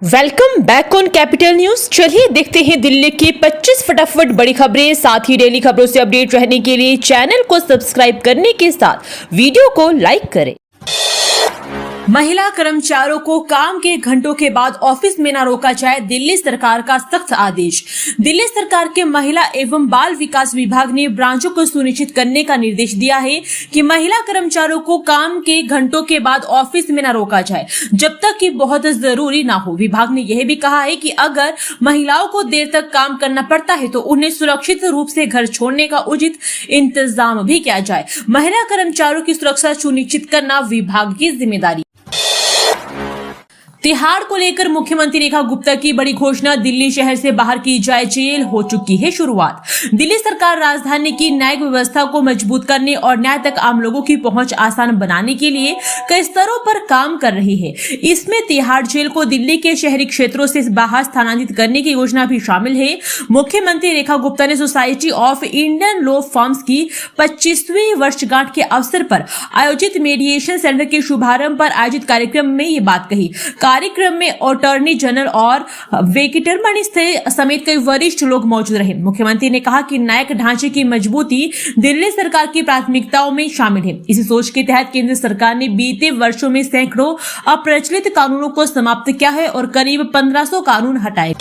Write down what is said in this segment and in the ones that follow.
Welcome back on capital news. चलिए देखते हैं दिल्ली की 25 फटाफट बड़ी खबरें। साथ ही डेली खबरों से अपडेट रहने के लिए चैनल को सब्सक्राइब करने के साथ वीडियो को लाइक करें। महिला कर्मचारियों को काम के घंटों के बाद ऑफिस में न रोका जाए, दिल्ली सरकार का सख्त आदेश। दिल्ली सरकार के महिला एवं बाल विकास विभाग ने ब्रांचों को सुनिश्चित करने का निर्देश दिया है कि महिला कर्मचारियों को काम के घंटों के बाद ऑफिस में न रोका जाए जब तक कि बहुत जरूरी न हो। विभाग ने यह भी कहा है कि अगर महिलाओं को देर तक काम करना पड़ता है तो उन्हें सुरक्षित रूप से घर छोड़ने का उचित इंतजाम भी किया जाए। महिला कर्मचारियों की सुरक्षा सुनिश्चित करना विभाग की जिम्मेदारी। तिहाड़ को लेकर मुख्यमंत्री रेखा गुप्ता की बड़ी घोषणा, दिल्ली शहर से बाहर की जाए जेल, हो चुकी है शुरुआत। दिल्ली सरकार राजधानी की न्यायिक व्यवस्था को मजबूत करने और न्याय तक आम लोगों की पहुंच आसान बनाने के लिए कई स्तरों पर काम कर रही है। इसमें तिहाड़ जेल को दिल्ली के शहरी क्षेत्रों से बाहर स्थानांतरित करने की योजना भी शामिल है। मुख्यमंत्री रेखा गुप्ता ने society of Indian law firms की 25वीं वर्षगांठ के अवसर पर आयोजित मेडिएशन सेंटर के शुभारंभ पर आयोजित कार्यक्रम में ये बात कही। कार्यक्रम में अटॉर्नी जनरल और वेंकटरमणि समेत कई वरिष्ठ लोग मौजूद रहे। मुख्यमंत्री ने कहा कि न्यायिक ढांचे की मजबूती दिल्ली सरकार की प्राथमिकताओं में शामिल है। इसी सोच के तहत केंद्र सरकार ने बीते वर्षों में सैकड़ों अप्रचलित कानूनों को समाप्त किया है और करीब 1500 कानून हटाए।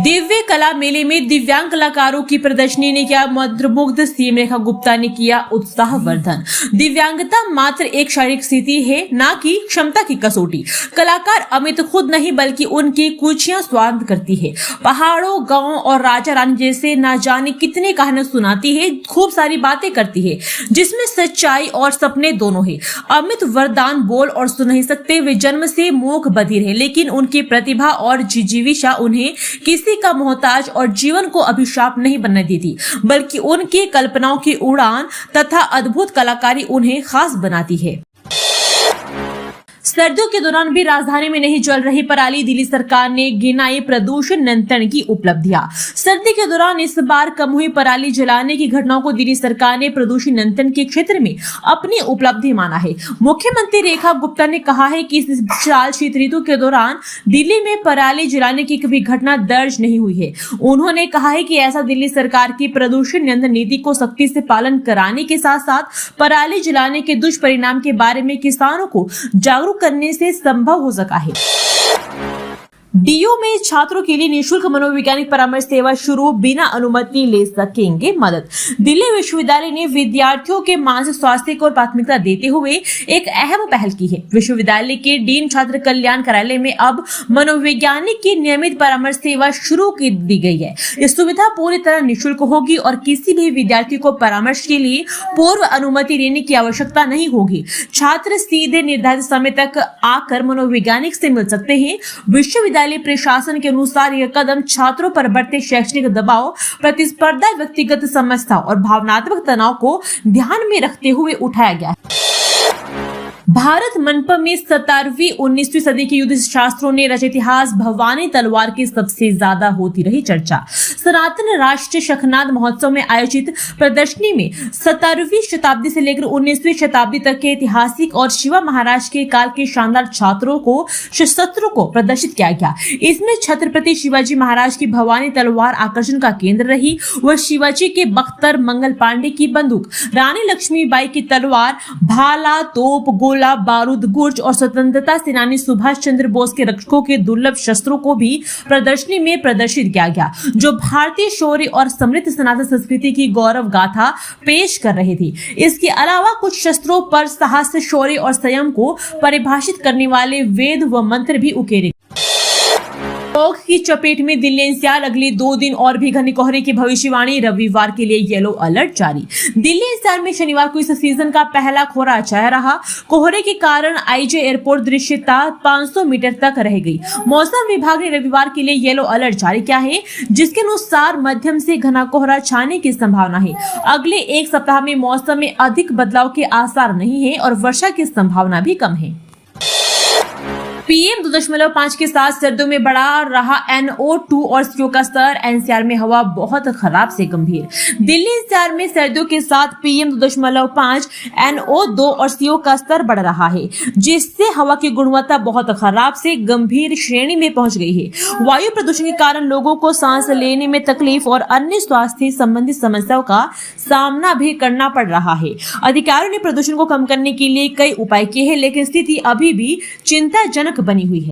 दिव्य कला मेले में दिव्यांग कलाकारों की प्रदर्शनी ने किया मंत्रमुग्ध, सीएम रेखा गुप्ता ने किया उत्साहवर्धन। दिव्यांगता मात्र एक शारीरिक स्थिति है, ना कि क्षमता की कसौटी। कलाकार अमित खुद नहीं बल्कि उनकी कुचियां स्वाद करती है। पहाड़ों, गांवों और राजा रानी जैसे ना जाने कितने कहानियां सुनाती है, खूब सारी बातें करती है जिसमें सच्चाई और सपने दोनों है। अमित वरदान बोल और सुन नहीं सकते, वे जन्म से मूक बधिर है, लेकिन उनकी प्रतिभा और जिजीविषा उन्हें किसी का मोहताज और जीवन को अभिशाप नहीं बनने देती, बल्कि उनकी कल्पनाओं की उड़ान तथा अद्भुत कलाकारी उन्हें खास बनाती है। सर्दियों के दौरान भी राजधानी में नहीं जल रही पराली, दिल्ली सरकार ने गिनाई प्रदूषण नियंत्रण की उपलब्धियां। सर्दी के दौरान इस बार कम हुई पराली जलाने की घटनाओं को दिल्ली सरकार ने प्रदूषण नियंत्रण के क्षेत्र में अपनी उपलब्धि माना है। मुख्यमंत्री रेखा गुप्ता ने कहा है कि इस साल शीत ऋतु के दौरान दिल्ली में पराली जलाने की कभी घटना दर्ज नहीं हुई है। उन्होंने कहा है कि ऐसा दिल्ली सरकार की प्रदूषण नियंत्रण नीति को सख्ती से पालन कराने के साथ साथ पराली जलाने के दुष्परिणाम के बारे में किसानों को जागरूक करने से संभव हो सका है। डीयू में छात्रों के लिए निःशुल्क मनोवैज्ञानिक परामर्श सेवा शुरू, बिना अनुमति ले सकेंगे मदद। दिल्ली विश्वविद्यालय ने विद्यार्थियों के मानसिक स्वास्थ्य को प्राथमिकता देते हुए एक अहम पहल की है। विश्वविद्यालय के डीन छात्र कल्याण कार्यालय में अब मनोवैज्ञानिक की नियमित परामर्श सेवा शुरू की दी गई है। यह सुविधा पूरी तरह निःशुल्क होगी और किसी भी विद्यार्थी को परामर्श के लिए पूर्व अनुमति लेने की आवश्यकता नहीं होगी। छात्र सीधे निर्धारित समय तक आकर मनोवैज्ञानिक से मिल सकते हैं। विश्वविद्यालय प्रशासन के अनुसार यह कदम छात्रों पर बढ़ते शैक्षणिक दबाव, प्रतिस्पर्धा, व्यक्तिगत समस्या और भावनात्मक तनाव को ध्यान में रखते हुए उठाया गया है। भारत मंडपम में 17वीं 19वीं सदी के युद्ध शास्त्रों ने रचे इतिहास, भवानी तलवार की सबसे ज्यादा होती रही चर्चा। सनातन राष्ट्रीय शंखनाद महोत्सव में आयोजित प्रदर्शनी में 17वीं शताब्दी से लेकर 19वीं शताब्दी तक के ऐतिहासिक और शिवा महाराज के काल के शानदार शस्त्रों को प्रदर्शित किया गया। इसमें छत्रपति शिवाजी महाराज की भवानी तलवार आकर्षण का केंद्र रही। वह शिवाजी के बख्तर, मंगल पांडे की बंदूक, रानी लक्ष्मीबाई की तलवार, भाला, तोप, गोला, बारूद, गुर्ज और स्वतंत्रता सेनानी सुभाष चंद्र बोस के रक्षकों के दुर्लभ शस्त्रों को भी प्रदर्शनी में प्रदर्शित किया गया, जो भारतीय शौर्य और समृद्ध सनातन संस्कृति की गौरव गाथा पेश कर रहे थे। इसके अलावा कुछ शस्त्रों पर साहस, शौर्य और संयम को परिभाषित करने वाले वेद व मंत्र भी उकेरे। फॉग की चपेट में दिल्ली एनसीआर, अगले 2 दिन और भी घने कोहरे की भविष्यवाणी, रविवार के लिए येलो अलर्ट जारी। दिल्ली एनसीआर में शनिवार को इस सीजन का पहला कोहरा छाया रहा। कोहरे के कारण आईजे एयरपोर्ट दृश्यता 500 मीटर तक रह गई। मौसम विभाग ने रविवार के लिए येलो अलर्ट जारी किया है, जिसके अनुसार मध्यम से घना कोहरा छाने की संभावना है। अगले एक सप्ताह में मौसम में अधिक बदलाव के आसार नहीं है और वर्षा की संभावना भी कम है। PM 2.5 के साथ सर्दियों में बढ़ा रहा NO2 और CO का स्तर। NCR में हवा बहुत खराब से गंभीर। दिल्ली NCR में सर्दियों के साथ PM 2.5, NO2 और CO का स्तर बढ़ रहा है, जिससे हवा की गुणवत्ता बहुत खराब से गंभीर श्रेणी में पहुंच गई है। वायु प्रदूषण के कारण लोगों को सांस लेने में तकलीफ और अन्य स्वास्थ्य संबंधी समस्याओं का सामना भी करना पड़ रहा है। अधिकारियों ने प्रदूषण को कम करने के लिए कई उपाय किए हैं, लेकिन स्थिति अभी भी चिंताजनक बनी हुई है।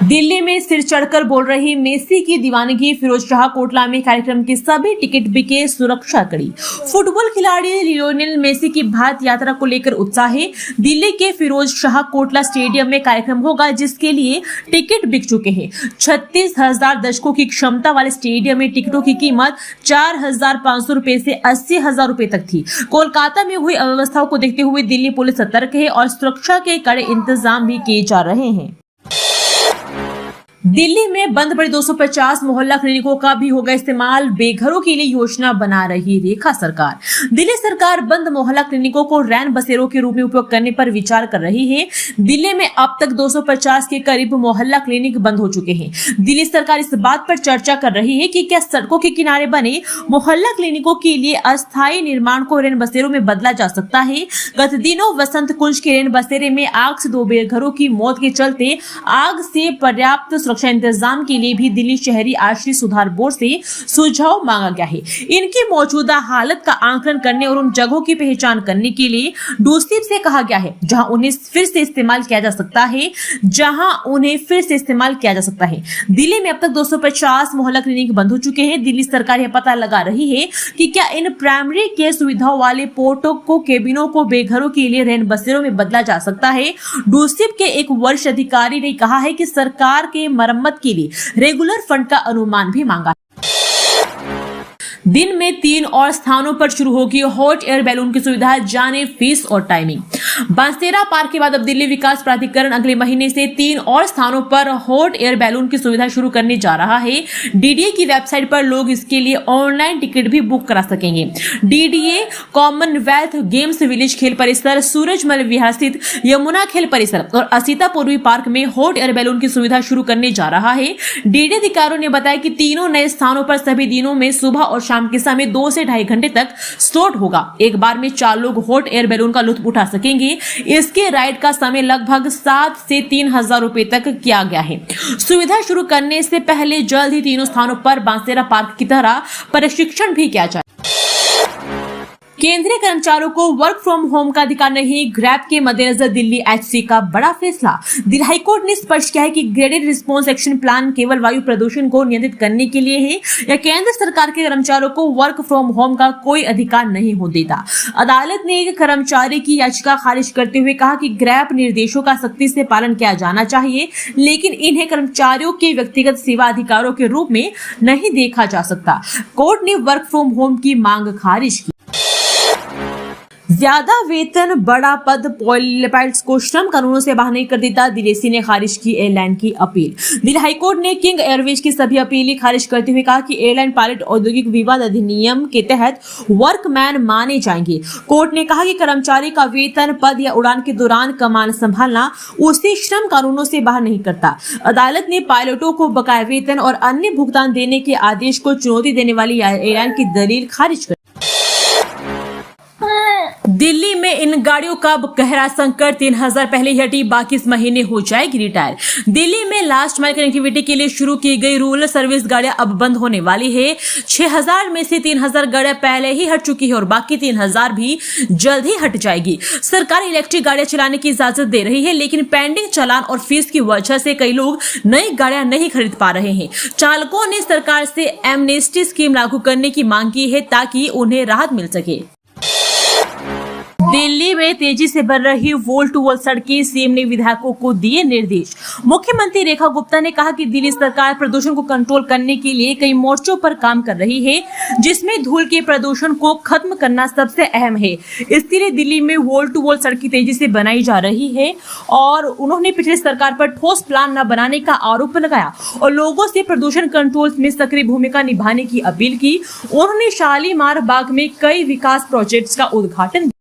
दिल्ली में सिर चढ़कर बोल रही मेसी की दीवानगी। फिरोज शाह कोटला में कार्यक्रम के सभी टिकट बिके, सुरक्षा कड़ी। फुटबॉल खिलाड़ी लियोनेल मेसी की भारत यात्रा को लेकर उत्साह है। दिल्ली के फिरोज शाह कोटला स्टेडियम में कार्यक्रम होगा, जिसके लिए टिकट बिक चुके हैं। 36,000 दर्शकों की क्षमता वाले स्टेडियम में टिकटों की कीमत 4,500 रुपए से 80,000 रुपए तक थी। कोलकाता में हुई अव्यवस्थाओं को देखते हुए दिल्ली पुलिस सतर्क है और सुरक्षा के कड़े इंतजाम भी किए जा रहे हैं। दिल्ली में बंद पड़ी 250 मोहल्ला क्लिनिकों का भी होगा इस्तेमाल। बेघरों के लिए योजना बना रही रेखा सरकार। दिल्ली सरकार बंद मोहल्ला क्लिनिकों को रैन बसेरों के रूप में उपयोग करने पर विचार कर रही है। दिल्ली में अब तक 250 के करीब मोहल्ला क्लिनिक बंद हो चुके हैं। दिल्ली सरकार इस बात पर चर्चा कर रही है कि क्या सड़कों के किनारे बने मोहल्ला क्लिनिकों के लिए अस्थायी निर्माण को रैन बसेरों में बदला जा सकता है। गत दिनों वसंत कुंज के रैन बसेरे में आग से 2 बेघरों की मौत के चलते आग से पर्याप्त सुरक्षा इंतजाम के लिए भी दिल्ली शहरी आश्रय सुधार बोर्ड से सुझाव मांगा गया है। इनकी मौजूदा हालत का आंकलन करने और उन जगहों की पहचान करने के लिए डूसिप से कहा गया है जहां उन्हें फिर से इस्तेमाल किया जा सकता है। दिल्ली में अब तक 250 मोहल्ला क्लिनिक बंद हो चुके हैं। दिल्ली सरकार यह पता लगा रही है कि क्या इन प्राइमरी केयर सुविधाओं वाले पोर्टों को केबिनों को बेघरों के लिए रैन बसेरों में बदला जा सकता है। डूसिप के एक वरिष्ठ अधिकारी ने कहा है कि सरकार के मरम्मत के लिए रेगुलर फंड का अनुमान भी मांगा। दिन में 3 और स्थानों पर शुरू होगी हॉट एयर बैलून की सुविधा। जाने फीस और टाइमिंग। बांसेरा पार्क के बाद अब दिल्ली विकास प्राधिकरण अगले महीने से 3 और स्थानों पर हॉट एयर बैलून की सुविधा शुरू करने जा रहा है। डीडीए की वेबसाइट पर लोग इसके लिए ऑनलाइन टिकट भी बुक करा सकेंगे। डीडीए कॉमनवेल्थ गेम्स विलेज खेल परिसर, सूरजमल विहार स्थित यमुना खेल परिसर और असीता पूर्वी पार्क में हॉट एयर बैलून की सुविधा शुरू करने जा रहा है। डीडीए अधिकारियों ने बताया कि तीनों नए स्थानों पर सभी दिनों में सुबह और शाम के समय 2 से 2.5 घंटे तक स्लॉट होगा। एक बार में 4 लोग हॉट एयर बैलून का लुत्फ उठा सकेंगे। इसके राइड का समय लगभग 7 से 3,000 रुपए तक किया गया है। सुविधा शुरू करने से पहले जल्द ही तीनों स्थानों पर बांसेरा पार्क की तरह प्रशिक्षण भी किया जाए। केंद्रीय कर्मचारियों को वर्क फ्रॉम होम का अधिकार नहीं। ग्रैब के मद्देनजर दिल्ली एचसी का बड़ा फैसला। दिल्ली हाईकोर्ट ने स्पष्ट किया है कि ग्रेडेड रिस्पॉन्स एक्शन प्लान केवल वायु प्रदूषण को नियंत्रित करने के लिए है। यह केंद्र सरकार के कर्मचारियों को वर्क फ्रॉम होम का कोई अधिकार नहीं हो देता। अदालत ने एक कर्मचारी की याचिका खारिज करते हुए कहा कि ग्रैब निर्देशों का सख्ती से पालन किया जाना चाहिए, लेकिन इन्हें कर्मचारियों के व्यक्तिगत सेवा अधिकारों के रूप में नहीं देखा जा सकता। कोर्ट ने वर्क फ्रॉम होम की मांग खारिज की। ज्यादा वेतन, बड़ा पद, पायलट्स को श्रम कानूनों से बाहर नहीं कर देता। दिल्ली ने खारिज की एयरलाइन की अपील। दिल्ली हाईकोर्ट ने किंग एयरवेज की सभी अपीलें खारिज करते हुए कहा कि एयरलाइन पायलट औद्योगिक विवाद अधिनियम के तहत वर्कमैन माने जाएंगे। कोर्ट ने कहा कि कर्मचारी का वेतन, पद या उड़ान के दौरान कमान संभालना उसे श्रम कानूनों से बाहर नहीं करता। अदालत ने पायलटों को बकाया वेतन और अन्य भुगतान देने के आदेश को चुनौती देने वाली एयरलाइन की दलील खारिज कर। दिल्ली में इन गाड़ियों का गहरा संकट। 3,000 पहले ही हटी, बाकी इस महीने हो जाएगी रिटायर। दिल्ली में लास्ट माइल कनेक्टिविटी के लिए शुरू की गई रूरल सर्विस गाड़ियां अब बंद होने वाली है। 6,000 में से 3,000 गाड़ियां पहले ही हट चुकी है और बाकी 3,000 भी जल्द ही हट जाएगी। सरकार इलेक्ट्रिक गाड़ियां चलाने की इजाजत दे रही है, लेकिन पेंडिंग चालान और फीस की वजह से कई लोग नई गाड़ियां नहीं खरीद पा रहे हैं। चालकों ने सरकार से एमनेस्टी स्कीम लागू करने की मांग की है ताकि उन्हें राहत मिल सके। दिल्ली में तेजी से बन रही वॉल टू वॉल सड़कें, सीएम ने विधायकों को दिए निर्देश। मुख्यमंत्री रेखा गुप्ता ने कहा कि दिल्ली सरकार प्रदूषण को कंट्रोल करने के लिए कई मोर्चों पर काम कर रही है, जिसमें धूल के प्रदूषण को खत्म करना सबसे अहम है। इसके लिए दिल्ली में वॉल टू वॉल सड़कें तेजी से बनाई जा रही है और उन्होंने पिछली सरकार पर ठोस प्लान न बनाने का आरोप लगाया और लोगों से प्रदूषण कंट्रोल में सक्रिय भूमिका निभाने की अपील की। उन्होंने शालीमार बाग में कई विकास प्रोजेक्ट्स का उद्घाटन।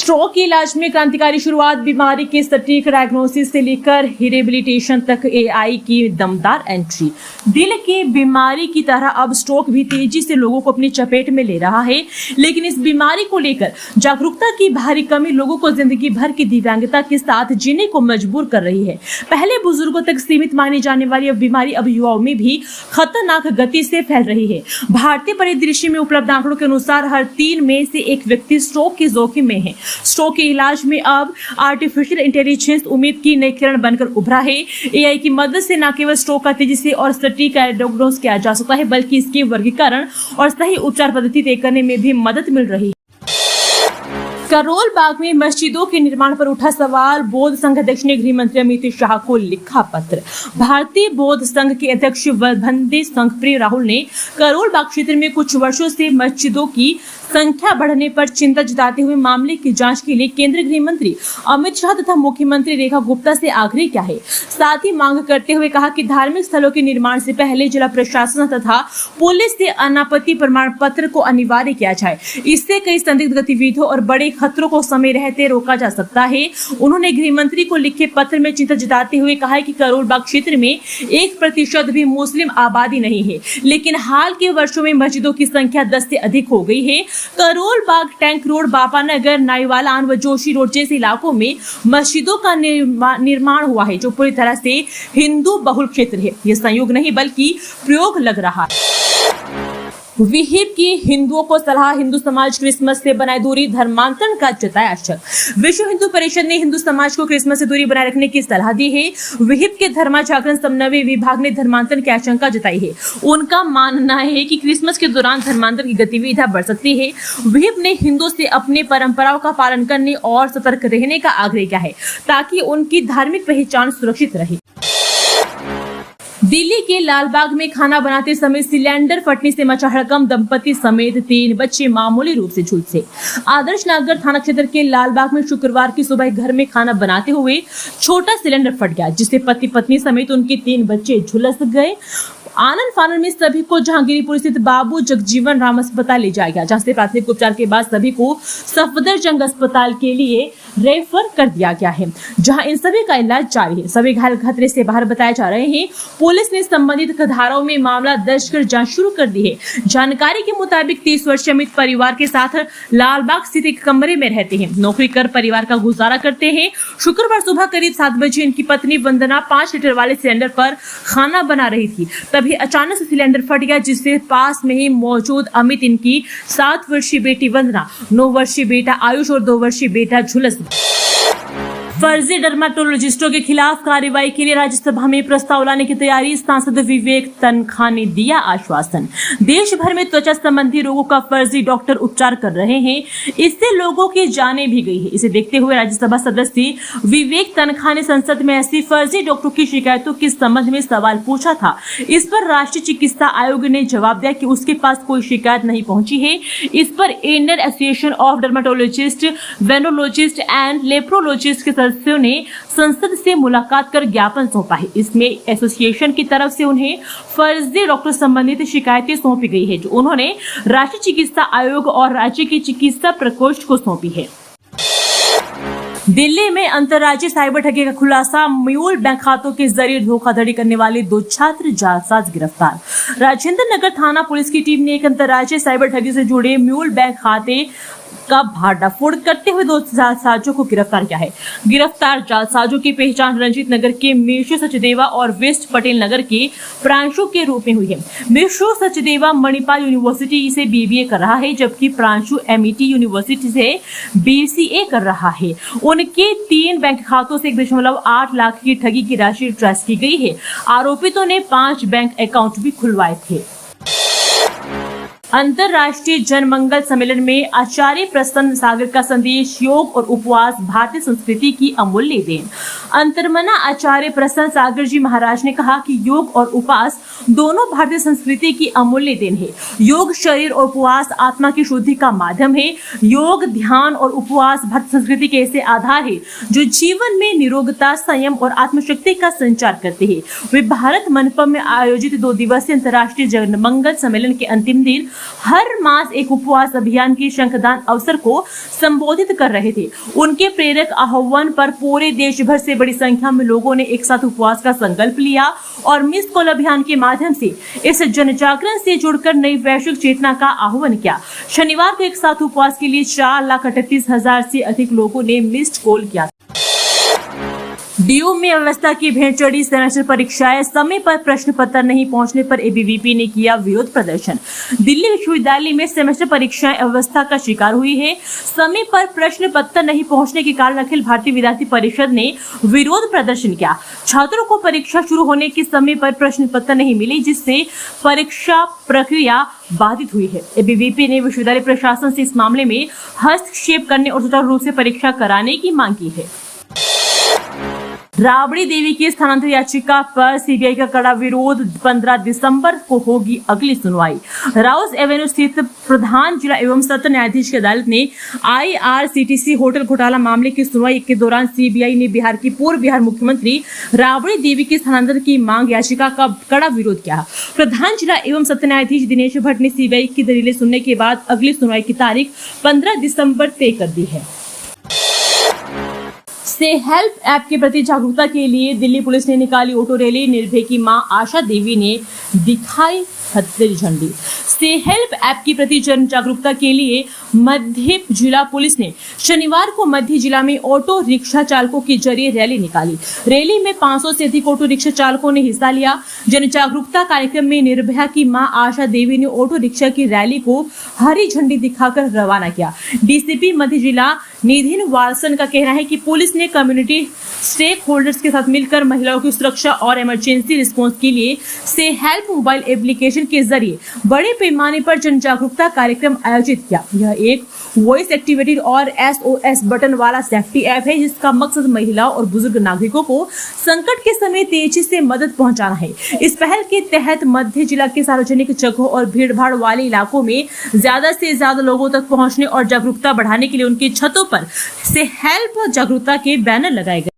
स्ट्रोक के इलाज में क्रांतिकारी शुरुआत, बीमारी के सटीक डायग्नोसिस से लेकर रिहेबिलिटेशन तक एआई की दमदार एंट्री। दिल की बीमारी की तरह अब स्ट्रोक भी तेजी से लोगों को अपनी चपेट में ले रहा है, लेकिन इस बीमारी को लेकर जागरूकता की भारी कमी लोगों को जिंदगी भर की दिव्यांगता के साथ जीने को मजबूर कर रही है। पहले बुजुर्गों तक सीमित मानी जाने वाली अब बीमारी अब युवाओं में भी खतरनाक गति से फैल रही है। भारतीय परिदृश्य में उपलब्ध आंकड़ों के अनुसार हर 3 में से एक व्यक्ति स्ट्रोक के जोखिम में है। स्ट्रोक के इलाज में अब आर्टिफिशियल इंटेलिजेंस उम्मीद की नई किरण बनकर उभरा है। एआई की मदद से न केवल स्ट्रोक का तेजी से और सटीक डायग्नोस किया जा सकता है, बल्कि इसके वर्गीकरण और सही उपचार पद्धति तय करने में भी मदद मिल रही है। करोल बाग में मस्जिदों के निर्माण पर उठा सवाल, बौद्ध संघ अध्यक्ष ने गृह मंत्री अमित शाह को लिखा पत्र। भारतीय बौद्ध संघ के अध्यक्ष वंदे संघप्रिय राहुल ने करोल बाग क्षेत्र में कुछ वर्षों से मस्जिदों की संख्या बढ़ने पर चिंता जताते हुए मामले की जांच के लिए केंद्रीय गृह मंत्री अमित शाह तथा मुख्यमंत्री रेखा गुप्ता से आग्रह किया है। साथ ही मांग करते हुए कहा कि धार्मिक स्थलों के निर्माण से पहले जिला प्रशासन तथा पुलिस से अनापत्ति प्रमाण पत्र को अनिवार्य किया जाए। इससे कई संदिग्ध गतिविधियों और बड़े खतरों को समय रहते रोका जा सकता है। उन्होंने गृह मंत्री को लिखे पत्र में चिंता जताते हुए कहा है कि करोल बाग क्षेत्र में 1% भी मुस्लिम आबादी नहीं है, लेकिन हाल के वर्षों में मस्जिदों की संख्या 10 से अधिक हो गई है। करोल बाग, टैंक रोड, बापानगर, नाईवालान व जोशी रोड जैसे इलाकों में मस्जिदों का निर्माण हुआ है, जो पूरी तरह से हिंदू बहुल क्षेत्र है। यह संयोग नहीं बल्कि प्रयोग लग रहा है। विहिप की हिंदुओं को सलाह, हिंदू समाज क्रिसमस से बनाए दूरी, धर्मांतरण का जताया शक। विश्व हिंदू परिषद ने हिंदू समाज को क्रिसमस से दूरी बनाए रखने की सलाह दी है। विहिप के धर्मा जागरण समन्वय विभाग ने धर्मांतरण की आशंका जताई है। उनका मानना है कि क्रिसमस के दौरान धर्मांतरण की गतिविधियां बढ़ सकती है। विहिप ने हिंदुओं से अपने परंपराओं का पालन करने और सतर्क रहने का आग्रह किया है, ताकि उनकी धार्मिक पहचान सुरक्षित रहे। दिल्ली के लालबाग में खाना बनाते समय सिलेंडर फटने से मचा हड़कंप, दंपति समेत 3 बच्चे मामूली रूप से झुलसे। आदर्श नगर थाना क्षेत्र के लालबाग में शुक्रवार की सुबह घर में खाना बनाते हुए छोटा सिलेंडर फट गया, जिससे पति पत्नी समेत उनके 3 बच्चे झुलस गए। आनंद फानन में सभी को जहांगीरपुर स्थित बाबू जगजीवन राम अस्पताल ले जाया गया, जहां से प्राथमिक उपचार के बाद सभी को सफदरजंग अस्पताल के लिए रेफर कर दिया गया है, जहां इन सभी का इलाज जारी है। सभी घायल खतरे से बाहर बताए जा रहे हैं। पुलिस ने संबंधित धाराओं में मामला दर्ज कर जांच शुरू कर दी है। जानकारी के मुताबिक 30 वर्षीय अमित परिवार के साथ लालबाग स्थित एक कमरे में रहते हैं, नौकरी कर परिवार का गुजारा करते हैं। शुक्रवार सुबह करीब 7 बजे इनकी पत्नी वंदना 5 लीटर वाले सिलेंडर पर खाना बना रही थी, तभी अचानक से सिलेंडर फट गया, जिससे पास में ही मौजूद अमित, इनकी 7 वर्षीय बेटी वंदना, 9 वर्षीय बेटा आयुष और 2 वर्षीय बेटा झुलस। फर्जी डर्मेटोलॉजिस्टों के खिलाफ कार्रवाई के लिए राज्यसभा में प्रस्ताव लाने की तैयारी, सांसद विवेक तनखा ने दिया आश्वासन। देश भर में त्वचा संबंधी रोगों का फर्जी डॉक्टर उपचार कर रहे हैं, इससे लोगों की जानें भी गई है। इसे देखते हुए राज्यसभा सदस्य विवेक तनखा ने संसद में ऐसी फर्जी डॉक्टरों की शिकायतों के संबंध में सवाल पूछा था। इस पर राष्ट्रीय चिकित्सा आयोग ने जवाब दिया कि उसके पास कोई शिकायत नहीं पहुंची है। इस पर Indian association of dermatologist, venereologist and leprologist के सदस्यों ने संसद से मुलाकात कर ज्ञापन सौंपा है। इसमें एसोसिएशन की तरफ से उन्हें फर्जी डॉक्टर संबंधित शिकायतें सौंपी गई है, जो उन्होंने राष्ट्रीय चिकित्सा आयोग और राज्य के चिकित्सा प्रकोष्ठ को सौंपी है। दिल्ली में अंतर्राज्यीय साइबर ठगी का खुलासा, म्यूल बैंक खातों के जरिए धोखाधड़ी करने वाले 2 छात्र जालसाज गिरफ्तार। राजेंद्र नगर थाना पुलिस की टीम ने एक अंतर्राज्यीय साइबर ठगी से जुड़े म्यूल बैंक खाते का भांडाफोड़ करते हुए 2 जालसाजों को गिरफ्तार किया है। गिरफ्तार जालसाजों की पहचान रंजीत नगर के मिशु सचदेवा और वेस्ट पटेल नगर के प्रांशु के रूप में हुई है। मिशु सचदेवा मणिपाल यूनिवर्सिटी से बीबीए कर रहा है, जबकि प्रांशु एमईटी यूनिवर्सिटी से बीसीए कर रहा है। उनके 3 बैंक खातों से 1.8 लाख की ठगी की राशि ट्रेस की गई है। आरोपितों ने 5 बैंक अकाउंट भी खुलवाए थे। अंतर्राष्ट्रीय जनमंगल सम्मेलन में आचार्य प्रसन्न सागर का संदेश, योग और उपवास भारतीय संस्कृति की अमूल्य देन। अंतर्मना आचार्य प्रसन्न सागर जी महाराज ने कहा कि योग और उपवास दोनों भारतीय संस्कृति की अमूल्य देन है। योग शरीर और उपवास आत्मा की शुद्धि का माध्यम है। योग, ध्यान और उपवास भारतीय संस्कृति के ऐसे आधार है जो जीवन में निरोगता, संयम और आत्मशक्ति का संचार करते हैं। वे भारत मंडपम में आयोजित 2 दिवसीय अंतर्राष्ट्रीय जनमंगल सम्मेलन के अंतिम दिन हर मास एक उपवास अभियान के शंखदान अवसर को संबोधित कर रहे थे। उनके प्रेरक आह्वान पर पूरे देश भर से बड़ी संख्या में लोगों ने एक साथ उपवास का संकल्प लिया और मिस कॉल अभियान के माध्यम से इस जन जागरण से जुड़कर नई वैश्विक चेतना का आह्वान किया। शनिवार को एक साथ उपवास के लिए 4,38,000 से अधिक लोगों ने मिस्ड कॉल किया। डीयू में व्यवस्था की भेंट चढ़ी। सेमेस्टर परीक्षाएं समय पर प्रश्न पत्र नहीं पहुंचने पर एबीवीपी ने किया विरोध प्रदर्शन। दिल्ली विश्वविद्यालय में सेमेस्टर परीक्षाएं अव्यवस्था का शिकार हुई है। समय पर प्रश्न पत्र नहीं पहुंचने के कारण अखिल भारतीय विद्यार्थी परिषद ने विरोध प्रदर्शन किया। छात्रों को परीक्षा शुरू होने के समय पर प्रश्न पत्र नहीं मिले, जिससे परीक्षा प्रक्रिया बाधित हुई है। एबीवीपी ने विश्वविद्यालय प्रशासन से इस मामले में हस्तक्षेप करने और सुचारू रूप से परीक्षा कराने की मांग की है। राबड़ी देवी की स्थानांतरण याचिका पर सीबीआई का कड़ा विरोध। 15 दिसंबर को होगी अगली सुनवाई। राउस एवेन्यू स्थित प्रधान जिला एवं सत्र न्यायाधीश की अदालत ने आईआरसीटीसी होटल घोटाला मामले की सुनवाई के दौरान सीबीआई ने पूर्व बिहार मुख्यमंत्री राबड़ी देवी की स्थानांतरण की मांग याचिका का कड़ा विरोध किया। प्रधान जिला एवं सत्र न्यायाधीश दिनेश भट्ट ने सीबीआई की दलीलें सुनने के बाद अगली सुनवाई की तारीख 15 दिसंबर तय कर दी है। से हेल्प ऐप के प्रति जागरूकता के लिए दिल्ली पुलिस ने निकाली ऑटो रैली। निर्भया की मां आशा देवी ने दिखाई हरी झंडी। से हेल्प ऐप के प्रति जन जागरूकता के लिए मध्य जिला पुलिस ने शनिवार को मध्य जिला में ऑटो रिक्शा चालकों के जरिए रैली निकाली। रैली में 500 से अधिक ऑटो रिक्शा चालकों ने हिस्सा लिया। जन जागरूकता कार्यक्रम में निर्भया की मां आशा देवी ने ऑटो रिक्शा की रैली को हरी झंडी दिखाकर रवाना किया। डीसीपी मध्य जिला निधिन वालसन का कहना है कि पुलिस ने कम्युनिटी स्टेक होल्डर्स के साथ मिलकर महिलाओं की सुरक्षा और इमरजेंसी रिस्पांस के लिए से हेल्प मोबाइल एप्लीकेशन के जरिए बड़े पैमाने पर जन जागरूकता कार्यक्रम आयोजित किया। यह एक वॉइस एक्टिवेटेड और SOS बटन वाला सेफ्टी ऐप है, जिसका मकसद महिलाओं और बुजुर्ग नागरिकों को संकट के समय तेजी से मदद पहुंचाना है। इस पहल के तहत मध्य जिला के सार्वजनिक जगहों और भीड़ भाड़ वाले इलाकों में ज्यादा से ज्यादा लोगों तक पहुंचने और जागरूकता बढ़ाने के लिए उनकी छतों पर से हेल्प जागरूकता के बैनर लगाए गए।